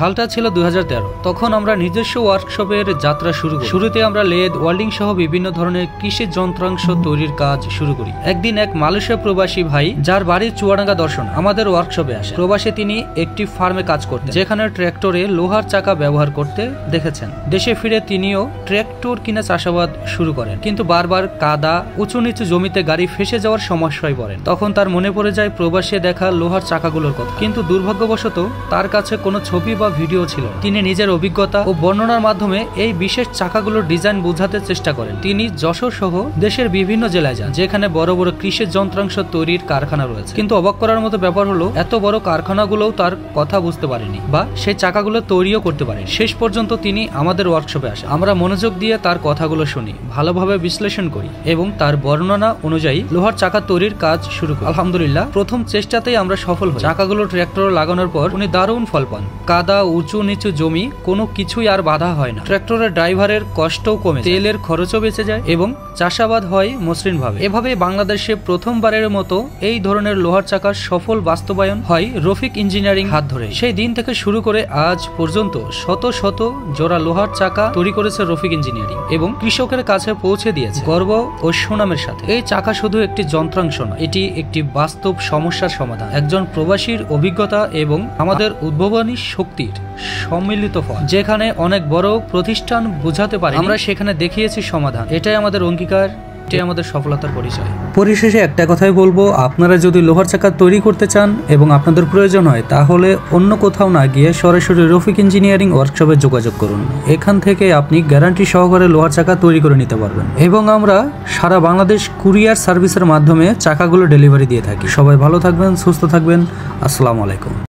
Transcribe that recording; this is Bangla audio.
সালটা ছিল 2013। তখন আমরা নিজস্ব ওয়ার্কশপের যাত্রা শুরু করি। শুরুতে আমরা লেদ, ওয়েল্ডিং সহ বিভিন্ন ধরনের কৃষি যন্ত্রাংশ তৈরির কাজ শুরু করি। একদিন এক মালয়েশিয়া প্রবাসী ভাই, যার বাড়ি চুয়াডাঙ্গা দর্শন, আমাদের ওয়ার্কশপে আসে। প্রবাসে তিনি একটি ফার্মে কাজ করতেন, যেখানে ট্র্যাক্টরে লোহার চাকা ব্যবহার করতে দেখেছেন। দেশে ফিরে তিনিও ট্র্যাক্টর কিনে চাষাবাদ শুরু করেন, কিন্তু বারবার কাদা, উঁচু নিচু জমিতে গাড়ি ফেসে যাওয়ার সমস্যায় পড়েন। তখন তার মনে পড়ে যায় প্রবাসে দেখা লোহার চাকাগুলোর কথা, কিন্তু দুর্ভাগ্যবশত তার কাছে কোনো ছবি বা ভিডিও ছিল। তিনি নিজের অভিজ্ঞতা ও বর্ণনার মাধ্যমে এই বিশেষ চাকাগুলোর ডিজাইন বোঝাতে চেষ্টা করেন। তিনি যশোর সহ দেশের বিভিন্ন জেলায় যান, যেখানে বড় বড় কৃষি যন্ত্রাংশ তৈরির কারখানা রয়েছে। কিন্তু অবাক করার মতো ব্যাপার হলো, এত বড় কারখানাগুলোও তার কথা বুঝতে পারেনি বা সেই চাকাগুলো তৈরিও করতে পারেন। শেষ পর্যন্ত তিনি আমাদের ওয়ার্কশপে আসে। আমরা মনোযোগ দিয়ে তার কথাগুলো শুনি, ভালোভাবে বিশ্লেষণ করি এবং তার বর্ণনা অনুযায়ী লোহার চাকা তৈরির কাজ শুরু করি। আলহামদুলিল্লাহ, প্রথম চেষ্টাতেই আমরা সফল হই। চাকাগুলো ট্র্যাক্টর লাগানোর পর উনি দারুণ ফল পান। কাদা, উঁচু নিচু জমি, কোনো কিছুই আর বাধা হয় না। ট্র্যাক্টরের ড্রাইভারের কষ্টও কমে, তেলের খরচও বেঁচে যায় এবং চাষাবাদ হয় মসৃণভাবে। এভাবে বাংলাদেশে প্রথমবারের মতো এই ধরনের লোহার চাকার সফল বাস্তবায়ন হয় রফিক ইঞ্জিনিয়ারিং হাত ধরে। সেই দিন থেকে শুরু করে আজ পর্যন্ত শত শত জোড়া লোহার চাকা তৈরি করেছে রফিক ইঞ্জিনিয়ারিং এবং কৃষকের কাছে পৌঁছে দিয়েছে গর্ব ও সুনামের সাথে। এই চাকা শুধু একটি যন্ত্রাংশ নয়, এটি একটি বাস্তব সমস্যার সমাধান, একজন প্রবাসীর অভিজ্ঞতা এবং আমাদের উদ্ভাবনী শক্তির সম্মিলিত ফল। যেখানে অনেক বড় প্রতিষ্ঠান বোঝাতে পারে, আমরা সেখানে দেখিয়েছি সমাধান। এটাই আমাদের অঙ্গীকার, এটাই আমাদের সফলতার পরিচয়। পরিশেষে একটা কথাই বলবো, আপনারা যদি লোহার চাকা তৈরি করতে চান এবং আপনাদের প্রয়োজন হয়, তাহলে অন্য কোথাও না গিয়ে সরাসরি রফিক ইঞ্জিনিয়ারিং ওয়ার্কশপে যোগাযোগ করুন। এখান থেকে আপনি গ্যারান্টি সহকারে লোহার চাকা তৈরি করে নিতে পারবেন এবং আমরা সারা বাংলাদেশ কুরিয়ার সার্ভিসের মাধ্যমে চাকাগুলো ডেলিভারি দিয়ে থাকি। সবাই ভালো থাকবেন, সুস্থ থাকবেন। আসসালামু আলাইকুম।